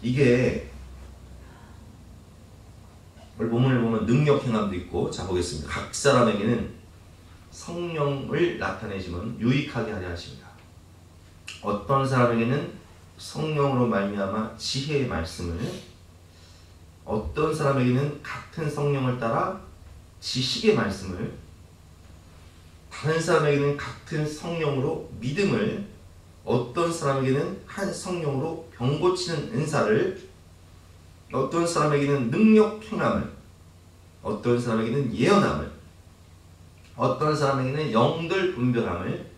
이게 본문을 보면 능력 행함도 있고, 자 보겠습니다. 각 사람에게는 성령을 나타내지만 유익하게 하려 하십니다. 어떤 사람에게는 성령으로 말미암아 지혜의 말씀을, 어떤 사람에게는 같은 성령을 따라 지식의 말씀을, 다른 사람에게는 같은 성령으로 믿음을, 어떤 사람에게는 한 성령으로 병 고치는 은사를, 어떤 사람에게는 능력 행함을, 어떤 사람에게는 예언함을, 어떤 사람에게는 영들 분별함을,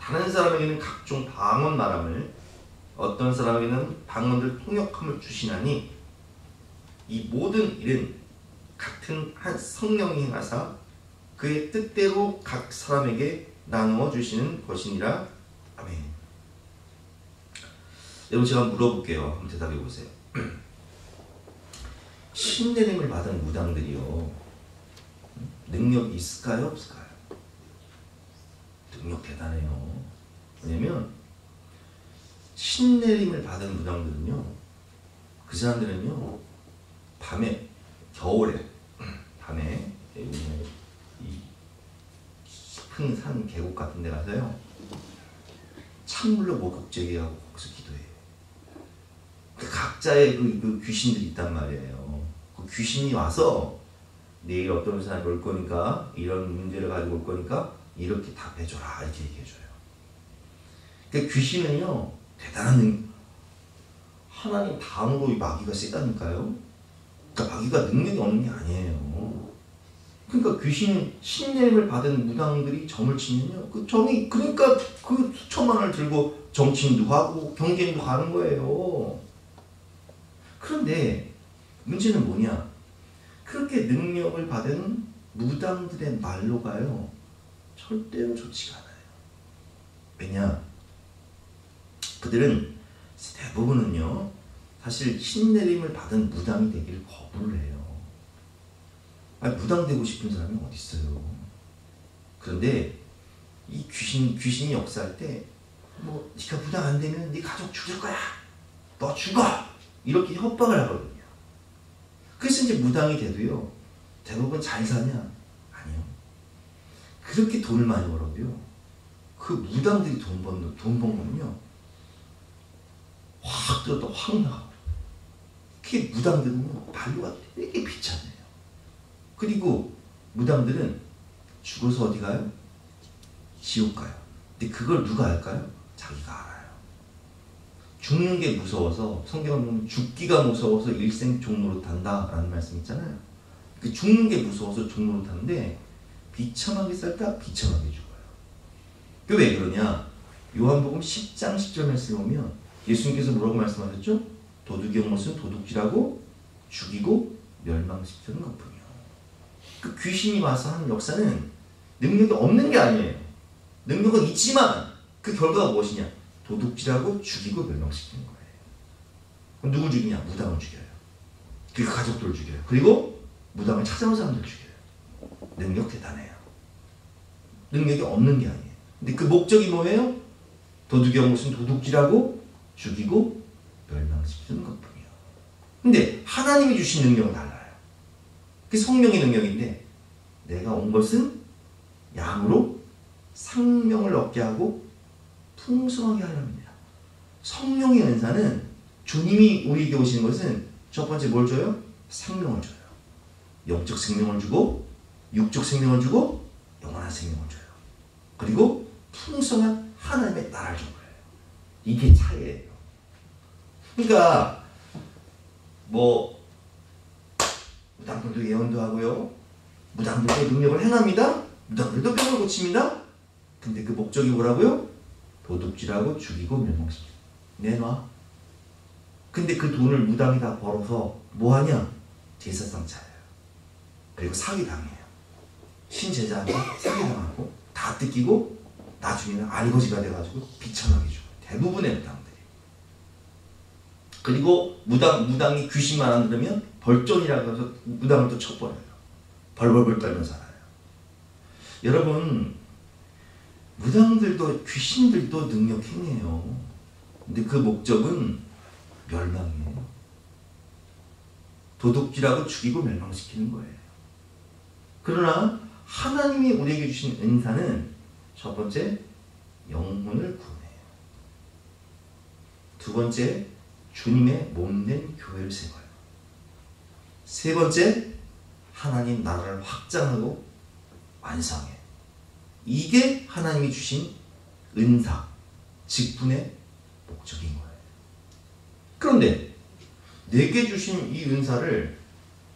다른 사람에게는 각종 방언 말함을, 어떤 사람에게는 방언들 통역함을 주시나니 이 모든 일은 같은 한 성령이 행하사 그의 뜻대로 각 사람에게 나누어 주시는 것이니라. 아멘. 여러분, 제가 물어볼게요. 한번 대답해 보세요. 신내림을 받은 무당들이요, 능력이 있을까요? 없을까요? 능력 대단해요. 왜냐면 신내림을 받은 무당들은요, 그 사람들은요, 밤에, 겨울에 밤에 이 깊은 산 계곡 같은 데 가서요, 찬물로 목욕제기하고 거기서 기도해요. 그 각자의 그 귀신들이 있단 말이에요. 그 귀신이 와서 내일 어떤 사람이 올 거니까, 이런 문제를 가지고 올 거니까 이렇게 답해줘라, 이렇게 얘기해줘요. 그 귀신은요, 대단한 하나님 다음으로 이 마귀가 세다니까요. 그러니까 마귀가 능력이 없는 게 아니에요. 그러니까 귀신은 신내림을 받은 무당들이 점을 치면요, 그 점이, 그러니까 그 수천만 원을 들고 정치인도 하고 경제인도 가는 거예요. 그런데 문제는 뭐냐? 그렇게 능력을 받은 무당들의 말로가요, 절대로 좋지가 않아요. 왜냐? 그들은 대부분은요, 사실 신내림을 받은 무당이 되기를 거부를 해요. 아니, 무당 되고 싶은 사람이 어디 있어요? 그런데 이 귀신이 역사할 때, 뭐 네가 무당 안 되면 네 가족 죽일 거야, 너 죽어, 이렇게 협박을 하거든요. 그래서 이제 무당이 돼도요, 대부분 잘 사냐? 아니요. 그렇게 돈을 많이 벌어도요, 그 무당들이 돈 번 거는요, 확 들었다 확 나가. 그게 무당들은요, 반류가 되게 비참해요. 그리고 무당들은 죽어서 어디 가요? 지옥 가요. 근데 그걸 누가 알까요? 자기가 알아요. 죽는 게 무서워서, 성경을 보면 죽기가 무서워서 일생 종노릇 한다 라는 말씀 있잖아요. 그 죽는 게 무서워서 종노릇 하는데 비참하게 살다 비참하게 죽어요. 그 왜 그러냐? 요한복음 10장 10절 말씀을 보면 예수님께서 뭐라고 말씀하셨죠? 도둑이 온 것은 도둑질하고 죽이고 멸망시키는 것뿐이요. 그 귀신이 와서 하는 역사는 능력이 없는 게 아니에요. 능력은 있지만 그 결과가 무엇이냐? 도둑질하고 죽이고 멸망시키는 거예요. 그럼 누굴 죽이냐? 무당을 죽여요. 그리고 가족들을 죽여요. 그리고 무당을 찾아온 사람들 죽여요. 능력 대단해요. 능력이 없는 게 아니에요. 근데 그 목적이 뭐예요? 도둑이 온 것은 도둑질하고 죽이고 멸망시키는 것뿐이요. 근데 하나님이 주신 능력은 달라요. 그게 성령의 능력인데, 내가 온 것은 양으로 생명을 얻게 하고 풍성하게 하려합니다. 성령의 은사는, 주님이 우리에게 오시는 것은 첫 번째 뭘 줘요? 생명을 줘요. 영적 생명을 주고, 육적 생명을 주고, 영원한 생명을 줘요. 그리고 풍성한 하나님의 나라를 준 거예요. 이게 차이예요. 그러니까 뭐 무당들도 예언도 하고요, 무당들도 능력을 행합니다. 무당들도 병을 고칩니다. 근데 그 목적이 뭐라고요? 도둑질하고 죽이고 멸망시켜. 내놔. 근데 그 돈을 무당이 다 벌어서 뭐하냐? 제사상 차려요. 그리고 사기당해요. 신제자한테 사기당하고 다 뜯기고 나중에는 알거지가 돼가지고 비참하게 죽어요. 대부분의 무당들이. 그리고 무당이 귀신만 안 들으면 벌전이라고 해서 무당을 또 쳐버려요. 벌벌벌 떨면서 살아요. 여러분, 무당들도 귀신들도 능력 행해요. 근데 그 목적은 멸망이에요. 도둑질하고 죽이고 멸망시키는 거예요. 그러나 하나님이 우리에게 주신 은사는 첫 번째, 영혼을 구원해요. 두 번째, 주님의 몸된 교회를 세워요. 세 번째, 하나님 나라를 확장하고 완성해. 이게 하나님이 주신 은사, 직분의 목적인 거예요. 그런데 내게 주신 이 은사를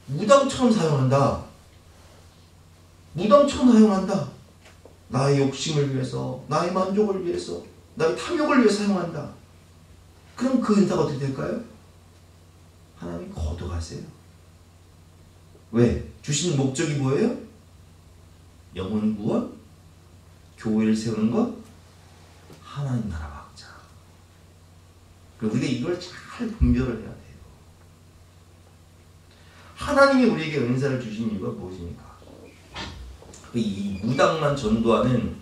무당처럼 사용한다. 무당처럼 사용한다. 나의 욕심을 위해서, 나의 만족을 위해서, 나의 탐욕을 위해서 사용한다. 그럼 그 은사가 어떻게 될까요? 하나님이 거둬가세요. 왜? 주신 목적이 뭐예요? 영혼 구원, 교회를 세우는 것, 하나님 나라 확장. 그리고 우리가 이걸 잘 분별을 해야 돼요. 하나님이 우리에게 은사를 주신 이유가 무엇입니까? 이 무당만 전도하는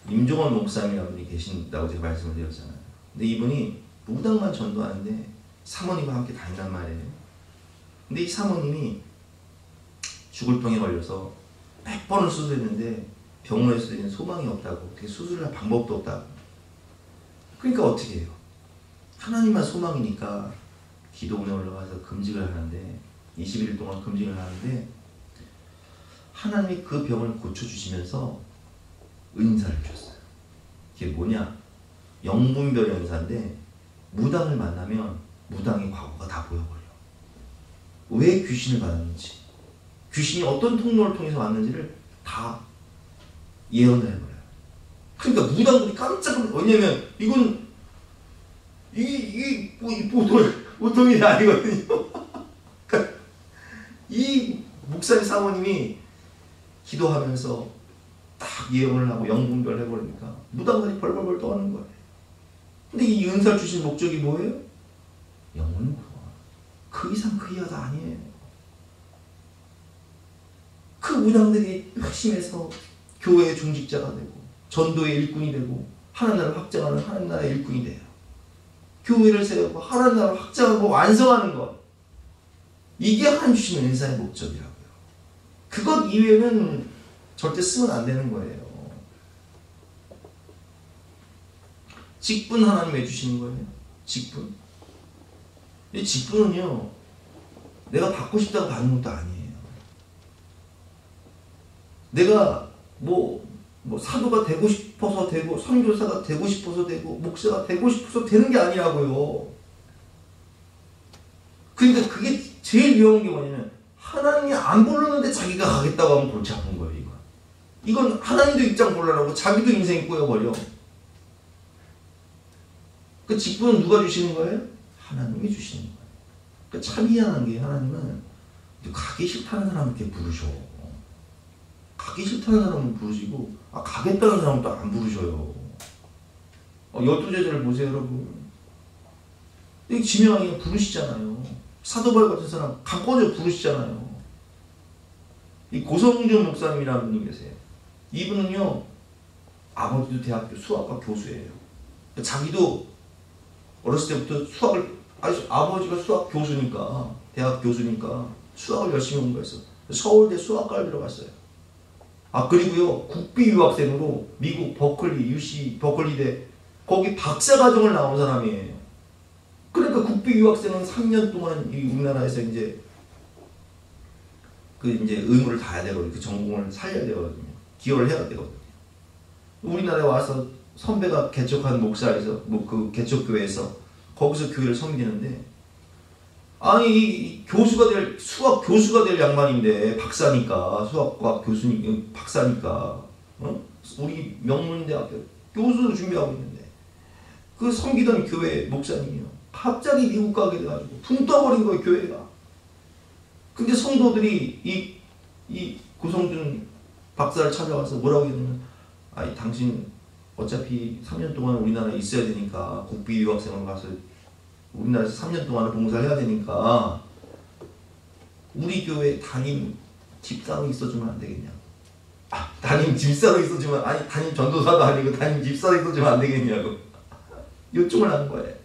임종원 목사님이라는 분이 계신다고 제가 말씀을 드렸잖아요. 근데 이분이 무당만 전도하는데 사모님과 함께 다닌단 말이에요. 근데 이 사모님이 죽을 병에 걸려서 100번을 수술했는데 병원에서 소망이 없다고, 어떻게 수술을 할 방법도 없다고. 그러니까 어떻게 해요? 하나님만 소망이니까 기도원에 올라가서 금식을 하는데 21일 동안 금식을 하는데 하나님이 그 병을 고쳐주시면서 은사를 주셨어요. 이게 뭐냐? 영분별 은사인데 무당을 만나면 무당의 과거가 다 보여버려. 왜 귀신을 받았는지, 귀신이 어떤 통로를 통해서 왔는지를 다 예언을 해버려요. 그러니까 무당들이 깜짝 놀라요. 왜냐면 이건 보통 일이 아니거든요. 이 목사님 사모님이 기도하면서 딱 예언을 하고 영분별 해버리니까 무당들이 벌벌벌 떠는 거예요. 근데 이 은사를 주신 목적이 뭐예요? 영혼 구원. 그 이상 그 이하도 아니에요. 그 무당들이 핵심에서 교회의 중직자가 되고 전도의 일꾼이 되고 하나님 나라를 확장하는 하나님 나라의 일꾼이 돼요. 교회를 세우고 하나님 나라를 확장하고 완성하는 것, 이게 하나님 주신 은사의 목적이라고요. 그것 이외에는 절대 쓰면 안 되는 거예요. 직분 하나님 왜 주시는 거예요? 직분. 이 직분은요, 내가 받고 싶다고 받는 것도 아니에요. 내가 뭐 사도가 되고 싶어서 되고, 선교사가 되고 싶어서 되고, 목사가 되고 싶어서 되는 게 아니라고요. 그러니까 그게 제일 위험한 게 뭐냐면 하나님이 안 부르는데 자기가 가겠다고 하면 골치 아픈 거예요. 이건 하나님도 입장 곤란하고 자기도 인생이 꼬여버려. 그 직분은 누가 주시는 거예요? 하나님이 주시는 거예요. 그러니까 참 희한한 게, 하나님은 가기 싫다는 사람을 이렇게 부르셔. 가기 싫다는 사람은 부르시고, 가겠다는 사람은 또 안 부르셔요. 12제자를 보세요, 여러분. 이 지명하게 부르시잖아요. 사도바울 같은 사람 강권적으로 부르시잖아요. 이 고성준 목사님이라는 분이 계세요. 이분은요, 아버지도 대학교 수학과 교수예요. 자기도 어렸을 때부터 수학을, 아버지가 수학 교수니까, 대학 교수니까 수학을 열심히 공부했어. 서울대 수학과를 들어갔어요. 그리고요, 국비 유학생으로 미국 버클리, UC 버클리대 거기 박사과정을 나온 사람이에요. 그러니까 국비 유학생은 3년 동안 이 우리나라에서 이제 의무를 다해야 되거든요. 그 전공을 살려야 되거든요. 기여를 해야 되거든요. 우리나라에 와서 선배가 개척한 목사에서, 그 개척교회에서 거기서 교회를 섬기는데, 이 수학 교수가 될 양반인데, 박사니까, 수학과 교수님, 박사니까, 우리 명문대학교 교수 준비하고 있는데, 그 섬기던 교회 목사님이요, 갑자기 미국 가게 돼가지고 붕 떠버린 거예요, 교회가. 근데 성도들이 이 고성준 박사를 찾아와서 뭐라고 했냐면, 당신 어차피 3년 동안 우리나라에 있어야 되니까, 국비 유학생으로 가서 우리나라에서 3년 동안 봉사를 해야 되니까 우리 교회 담임 집사로 있어주면 안 되겠냐? 담임 집사로 있어주면, 담임 전도사도 아니고 담임 집사로 있어주면 안 되겠냐고 요청을 한 거예요.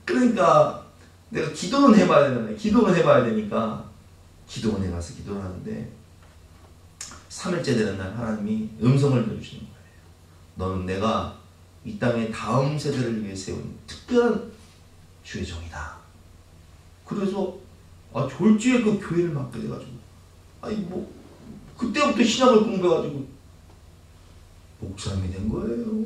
그러니까 내가 기도는 해봐야 되잖아요. 기도는 해봐야 되니까 기도원에 가서 기도를 하는데, 3일째 되는 날 하나님이 음성을 들려주시는 거예요. 너는 내가 이 땅의 다음 세대를 위해 세운 특별한 주의 종이다. 그래서 졸지에 그 교회를 맡게 돼가지고, 그때부터 신학을 공부해가지고 목사님이 된 거예요.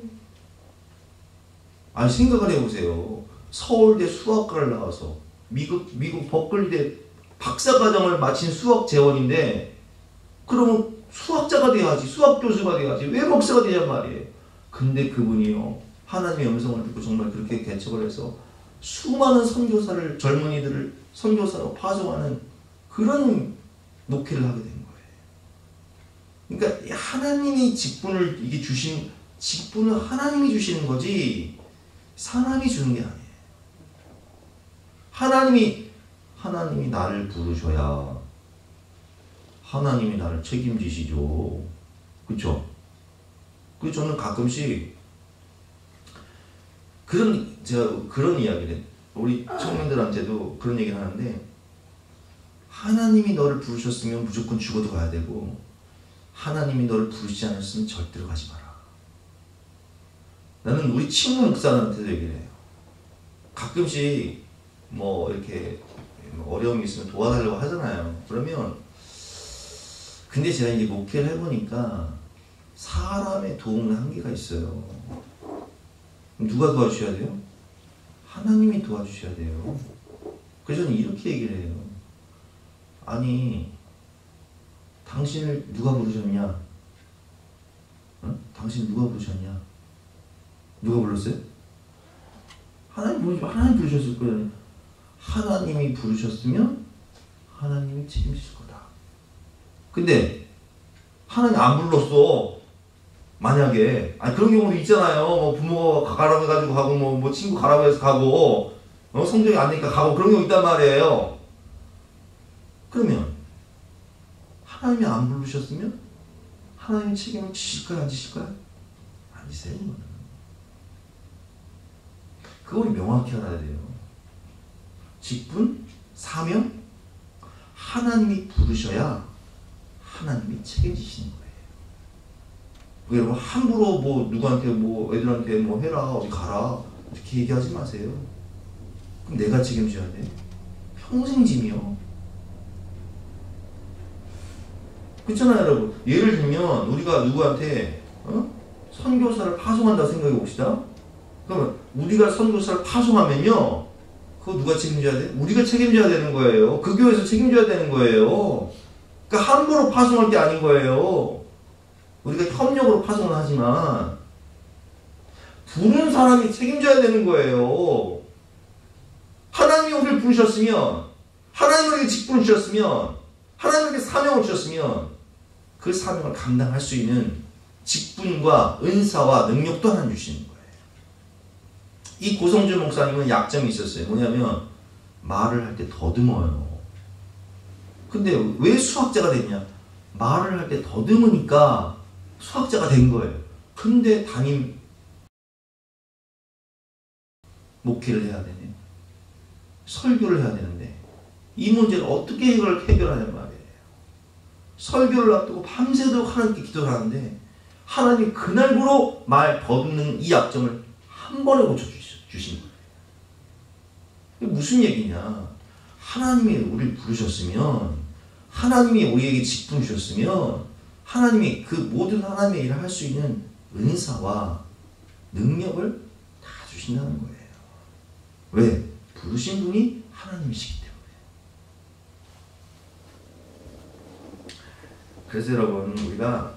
아니 생각을 해보세요. 서울대 수학과를 나와서 미국 버클리대 박사과정을 마친 수학 재원인데 그러면 수학자가 돼야지, 수학 교수가 돼야지, 왜 목사가 되냔 말이에요. 근데 그분이요, 하나님의 음성을 듣고 정말 그렇게 개척을 해서 수많은 선교사를, 젊은이들을 선교사로 파송하는 그런 목회를 하게 된 거예요. 그러니까 하나님이 직분을 이게 주신 직분은 하나님이 주시는 거지 사람이 주는 게 아니에요. 하나님이 나를 부르셔야 하나님이 나를 책임지시죠. 그렇죠? 그 저는 가끔씩 제가 그런 이야기를 우리 청년들한테도 그런 얘기를 하는데, 하나님이 너를 부르셨으면 무조건 죽어도 가야 되고 하나님이 너를 부르시지 않았으면 절대로 가지 마라. 나는 우리 친구 목사한테도 얘기를 해요. 가끔씩 뭐 이렇게 어려움이 있으면 도와달라고 하잖아요. 그러면 근데 제가 이제 목회를 해보니까 사람의 도움은 한계가 있어요. 그럼 누가 도와주셔야 돼요? 하나님이 도와주셔야 돼요. 그래서 저는 이렇게 얘기를 해요. 아니 당신을 누가 부르셨냐? 어? 당신 누가 부르셨냐? 누가 불렀어요? 하나님 부르셨을 거예요. 하나님이 부르셨으면 하나님이 책임지실 거다. 근데 하나님 안 불렀어. 만약에 그런 경우도 있잖아요. 뭐 부모가 가라고 해가지고 가고 뭐 친구 가라고 해서 가고 성적이 안 되니까 가고 그런 경우 있단 말이에요. 그러면 하나님이 안 부르셨으면 하나님이 책임을 지실까요? 안 지실까요? 안 지세요. 그걸 명확히 알아야 돼요. 직분, 사명, 하나님이 부르셔야 하나님이 책임지시는 거예요. 여러분 함부로 뭐 누구한테 뭐 애들한테 뭐 해라 어디 가라 이렇게 얘기하지 마세요. 그럼 내가 책임져야 돼. 평생 짐이요. 그렇잖아요 여러분. 예를 들면 우리가 누구한테 선교사를 파송한다 생각해 봅시다. 그러면 우리가 선교사를 파송하면요, 그거 누가 책임져야 돼? 우리가 책임져야 되는 거예요. 그 교회에서 책임져야 되는 거예요. 그러니까 함부로 파송할 게 아닌 거예요. 우리가 협력으로 파송을 하지만 부른 사람이 책임져야 되는 거예요. 하나님이 우리를 부르셨으면, 하나님에게 직분을 주셨으면, 하나님에게 사명을 주셨으면 그 사명을 감당할 수 있는 직분과 은사와 능력도 하나님 주시는 거예요. 이 고성준 목사님은 약점이 있었어요. 뭐냐면 말을 할 때 더듬어요. 근데 왜 수학자가 됐냐? 말을 할 때 더듬으니까 수학자가 된 거예요. 근데 담임 목회를 해야 되네. 설교를 해야 되는데 이 문제를 어떻게 해결하냐는 말이에요. 설교를 앞두고 밤새도록 하나님께 기도를 하는데 하나님이 그날부로 말 더듬는 이 약점을 한 번에 고쳐주신 거예요. 이게 무슨 얘기냐? 하나님이 우리를 부르셨으면, 하나님이 우리에게 직분 주셨으면 하나님이 그 모든 하나님의 일을 할 수 있는 은사와 능력을 다 주신다는 거예요. 왜? 부르신 분이 하나님이시기 때문에. 그래서 여러분 우리가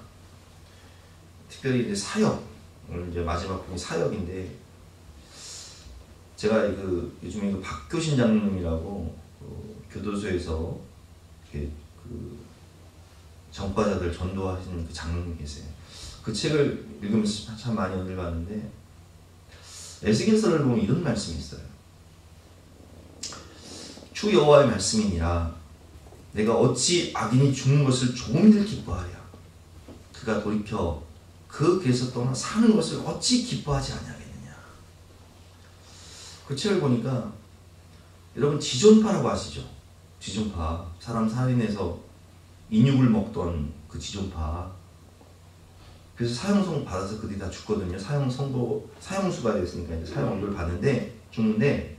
특별히 이제 사역, 오늘 이제 마지막 분이 사역인데, 제가 요즘에 박교신 장로님이라고 교도소에서 이렇게 전과자들 전도하시는 그 장로님 계세요. 그 책을 읽으면서 참 많이 은혜를 받는데, 에스겔서를 보면 이런 말씀이 있어요. 주 여호와의 말씀이니라. 내가 어찌 악인이 죽는 것을 종일 기뻐하랴. 그가 돌이켜 그 길에서 떠나 사는 것을 어찌 기뻐하지 아니하겠느냐. 그 책을 보니까 여러분 지존파라고 아시죠? 지존파. 사람 살인해서 인육을 먹던 그 지존파. 그래서 사형선 받아서 그들이 다 죽거든요. 사형수가 됐으니까 이제 사형을 받는데 죽는데,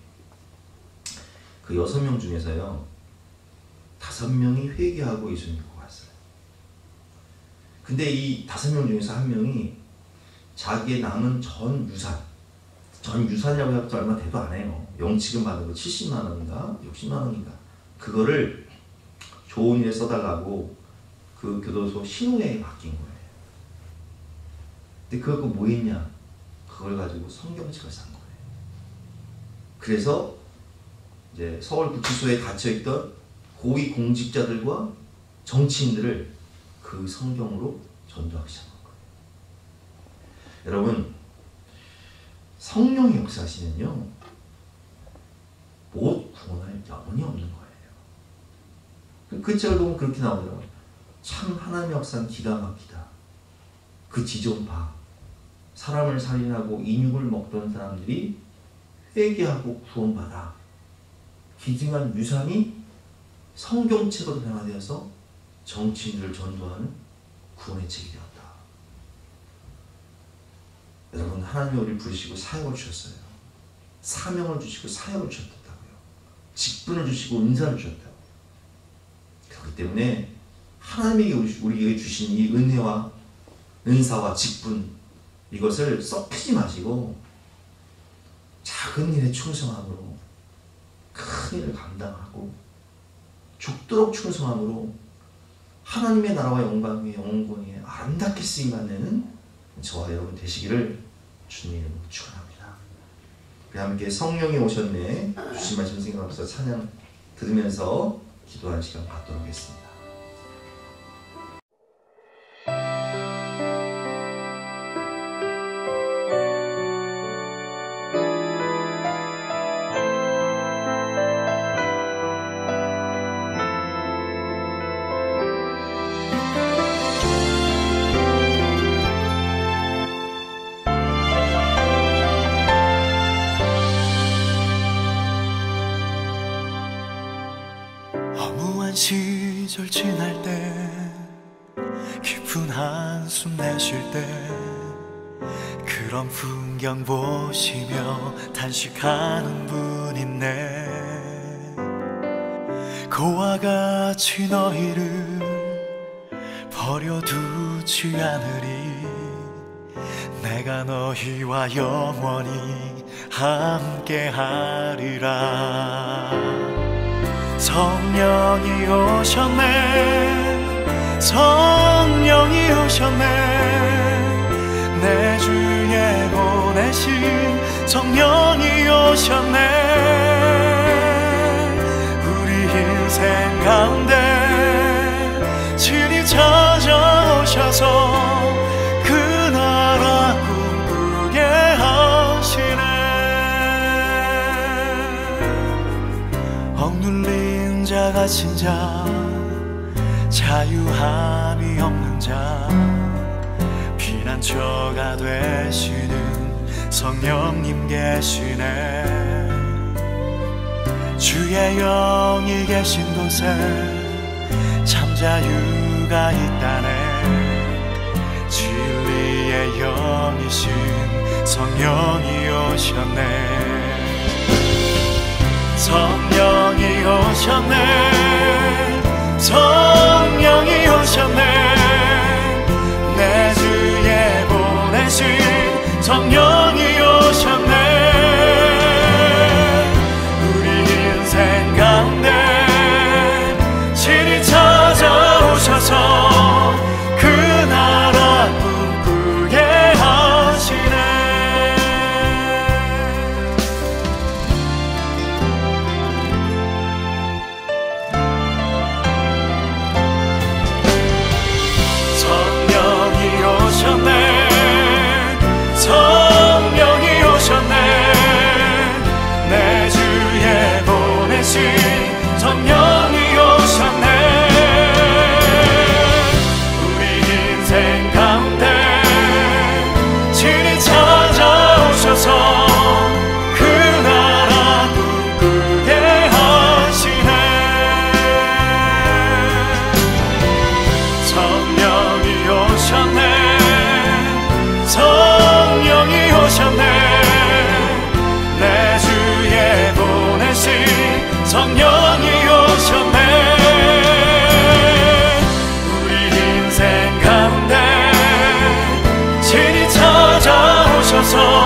그 6명 중에서요 5명이 회개하고 예수 믿고 갔어요. 근데 이 5명 중에서 한 명이 자기의 남은 전 유산이라고 해도 얼마 되도 안 해요. 영치금 받은 거 70만 원인가 60만 원인가 그거를 좋은 일에 써달라고 그 교도소 신우회에 맡긴 거예요. 근데 그거 뭐 했냐? 그걸 가지고 성경책을 산 거예요. 그래서 이제 서울구치소에 갇혀있던 고위 공직자들과 정치인들을 그 성경으로 전도하기 시작한 거예요. 여러분, 성령이 역사하시면요 못 구원할 영혼이 없는 거예요. 그 책을 보면 그렇게 나오더라고요. 참 하나님의 역사는 기가 막히다. 그 지존파 사람을 살인하고 인육을 먹던 사람들이 회개하고 구원받아 기증한 유산이 성경책으로 변화되어서 정치인들을 전도하는 구원의 책이 되었다. 여러분, 하나님이 우리를 부르시고 사역을 주셨어요. 사명을 주시고 사역을 주셨다고요. 직분을 주시고 은사를 주셨다고. 그렇기 때문에 하나님이 우리에게 주신 이 은혜와 은사와 직분, 이것을 썩히지 마시고 작은 일에 충성함으로 큰 일을 감당하고 죽도록 충성함으로 하나님의 나라와 영광의 영원권에 아름답게 쓰임받는 저와 여러분 되시기를 주님의 이름으로 축원합니다. 우리 함께 성령이 오셨네 주신 말씀 생각하면서 찬양 들으면서 기도하는 시간 갖도록 하겠습니다. 시절 지날 때 깊은 한숨 내쉴 때 그런 풍경 보시며 단식하는 분 있네. 그와 같이 너희를 버려두지 않으리. 내가 너희와 영원히 함께하리라. 성령이 오셨네, 성령이 오셨네, 내 주에 보내신 성령이 오셨네. 우리 인생 가운데 친히 찾아오셔서 그 나라 꿈꾸게 하시네. 억눌린 자 갇힌 자 자유함이 없는 자 피난처가 되시는 성령님 계시네. 주의 영이 계신 곳에 참 자유가 있다네. 진리의 영이신 성령이 오셨네. 성령이 오셨네, 성령이 오셨네, 내 주에 보내신 성령이 오셨네. 우리 인생 가운데 친히 찾아오셔서 그 나라 꿈꾸게 하시네. 성령이 주옵소서.